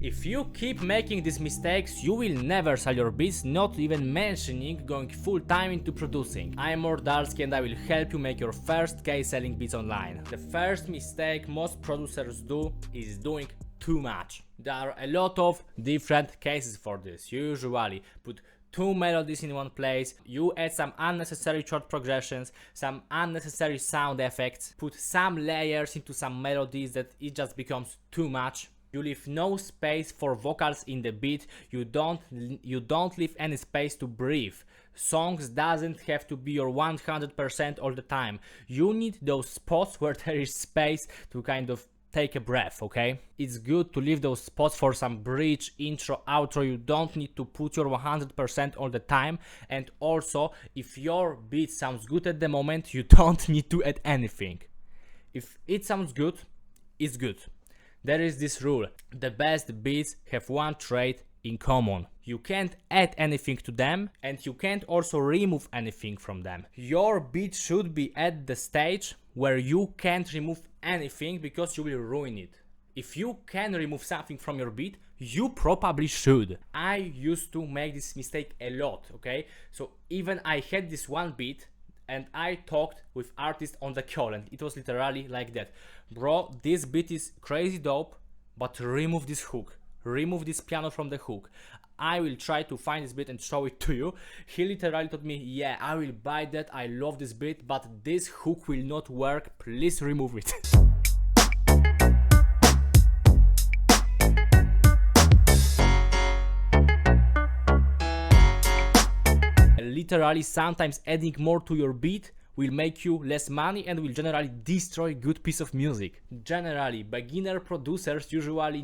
If you keep making these mistakes, you will never sell your beats, not even mentioning going full time into producing. I'm Mordalski and I will help you make your first case selling beats online. The first mistake most producers do is doing too much. There are a lot of different cases for this. You usually put two melodies in one place, you add some unnecessary chord progressions, some unnecessary sound effects, put some layers into some melodies that it just becomes too much. You leave no space for vocals in the beat, you don't leave any space to breathe. Songs doesn't have to be your 100% all the time. You need those spots where there is space to kind of take a breath, okay? It's good to leave those spots for some bridge, intro, outro. You don't need to put your 100% all the time. And also, if your beat sounds good at the moment, you don't need to add anything. If it sounds good, it's good. There is this rule: the best beats have one trait in common. You can't add anything to them and you can't also remove anything from them. Your beat should be at the stage where you can't remove anything because you will ruin it. If you can remove something from your beat, you probably should. I used to make this mistake a lot, okay? So even I had this one beat and I talked with artists on the call and it was literally like that. Bro, this beat is crazy dope, but remove this hook. Remove this piano from the hook. I will try to find this beat and show it to you. He literally told me, yeah, I will buy that, I love this beat, but this hook will not work, please remove it. Literally, sometimes adding more to your beat will make you less money and will generally destroy good piece of music. Generally, beginner producers usually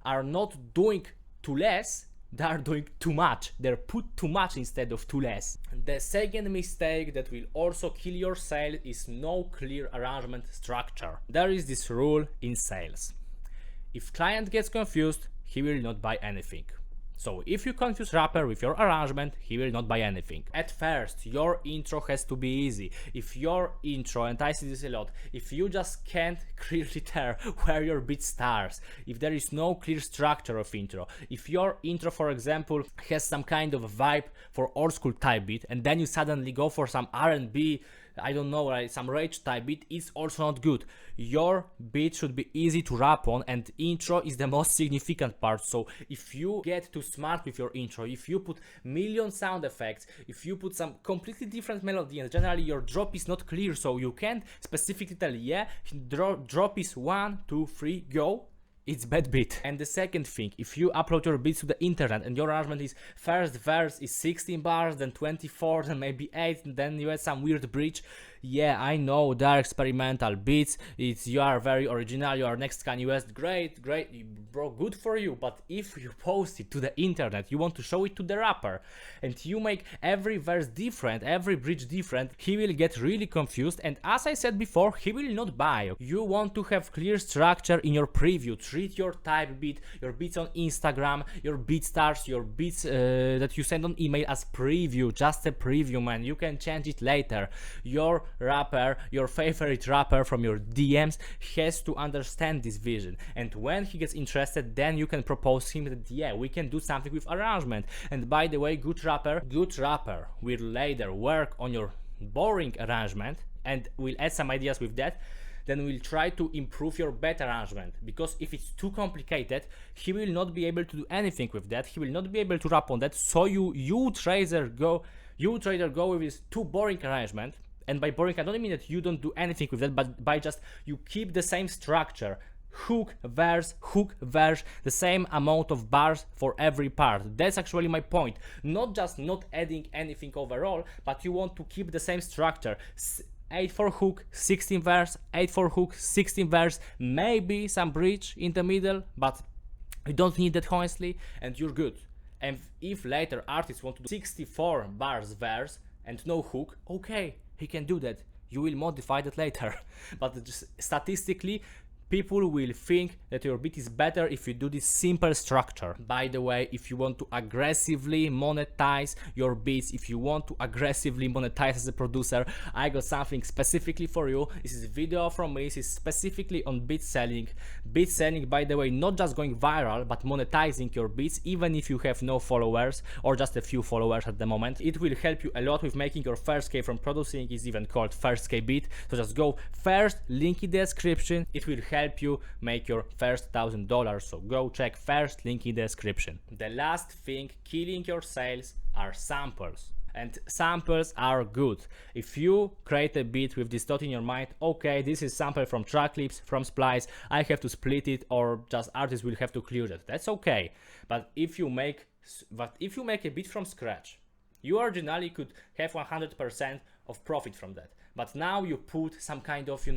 are not doing too less, they are doing too much. They put too much instead of too less. The second mistake that will also kill your sale is no clear arrangement structure. There is this rule in sales: if client gets confused, he will not buy anything. So if you confuse rapper with your arrangement, he will not buy anything. At first, your intro has to be easy. If your intro, and I see this a lot, if you just can't clearly tell where your beat starts, if there is no clear structure of intro, if your intro, for example, has some kind of vibe for old school type beat, and then you suddenly go for some R&B, I don't know, right, some rage type beat, it's also not good. Your beat should be easy to rap on and intro is the most significant part. So if you get too smart with your intro, if you put million sound effects, if you put some completely different melody and generally your drop is not clear, so you can't specifically tell, yeah, drop is 1, 2, 3, go, it's bad beat. And the second thing, if you upload your beats to the internet and your arrangement is first verse is 16 bars, then 24, then maybe 8, and then you add some weird bridge, yeah, I know, they are experimental beats, you are very original, you are next Kanye West, great, bro, good for you. But if you post it to the internet, you want to show it to the rapper, and you make every verse different, every bridge different, he will get really confused, and as I said before, he will not buy. You want to have clear structure in your preview. Treat your type beat, your beats on Instagram, your beat stars, your beats that you send on email as preview, just a preview, man. You can change it later. Your rapper, your favorite rapper from your DMs has to understand this vision, and when he gets interested, then you can propose him that, yeah, we can do something with arrangement. And by the way, good rapper will later work on your boring arrangement and will add some ideas with that. Then we'll try to improve your better arrangement, because if it's too complicated, he will not be able to do anything with that, he will not be able to rap on that. So you trader go with this too boring arrangement, and by boring I don't mean that you don't do anything with that, but by just you keep the same structure, hook, verse, the same amount of bars for every part. That's actually my point. Not just not adding anything overall, but you want to keep the same structure. 8 for hook, 16 verse, 8 for hook, 16 verse, maybe some bridge in the middle, but you don't need that honestly, and you're good. And if later artists want to do 64 bars verse and no hook, okay, he can do that. You will modify that later. But just statistically, People will think that your beat is better if you do this simple structure. By the way, if you want to aggressively monetize your beats, if you want to aggressively monetize as a producer, I got something specifically for you. This is a video from me. This is specifically on beat selling. Beat selling, by the way, not just going viral, but monetizing your beats, even if you have no followers or just a few followers at the moment. It will help you a lot with making your first K from producing. It's even called first K beat. So just go first, link in the description. It will help you make your first $1,000. So go check first, link in the description. The last thing killing your sales are samples. And samples are good. If you create a beat with this thought in your mind, okay, this is sample from Tracklibs, from Splice, I have to split it, or just artists will have to clear it. That's okay. But if you make a beat from scratch, you originally could have 100% of profit from that. But now you put some kind of,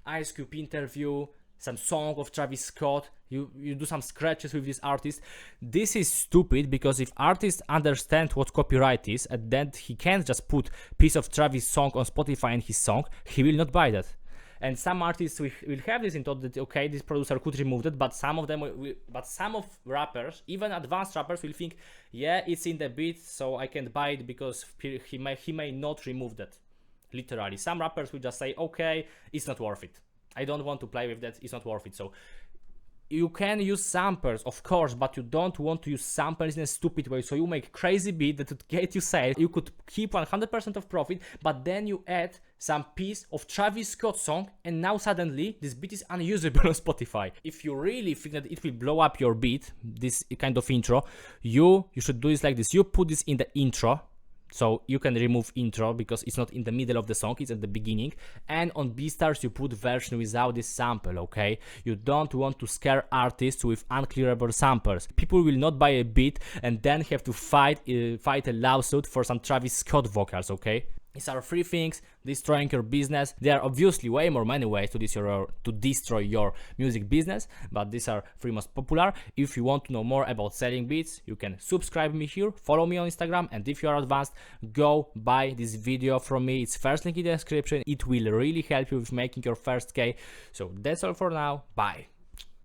Ice Cube interview, some song of Travis Scott, you do some scratches with this artist. This is stupid, because if artists understand what copyright is, and then he can't just put piece of Travis song on Spotify and his song, he will not buy that. And some artists will have this in thought that, okay, this producer could remove that, but some of them some of rappers, even advanced rappers, will think, yeah, it's in the beat, so I can't buy it because he may not remove that. Literally, some rappers will just say, okay, it's not worth it. I don't want to play with that, it's not worth it. So you can use samples, of course, but you don't want to use samples in a stupid way. So you make crazy beat that would get you sales. You could keep 100% of profit, but then you add some piece of Travis Scott song, and now suddenly this beat is unusable on Spotify. If you really think that it will blow up your beat, this kind of intro, you should do this like this. You put this in the intro. So you can remove intro because it's not in the middle of the song, it's at the beginning. And on BeatStars you put version without this sample, okay? You don't want to scare artists with unclearable samples. People will not buy a beat and then have to fight a lawsuit for some Travis Scott vocals, okay? These are 3 things destroying your business. There are obviously way more many ways to destroy your music business, but these are 3 most popular. If you want to know more about selling beats, you can subscribe me here, follow me on Instagram, and if you are advanced, go buy this video from me. It's first link in the description. It will really help you with making your first K. So that's all for now. Bye.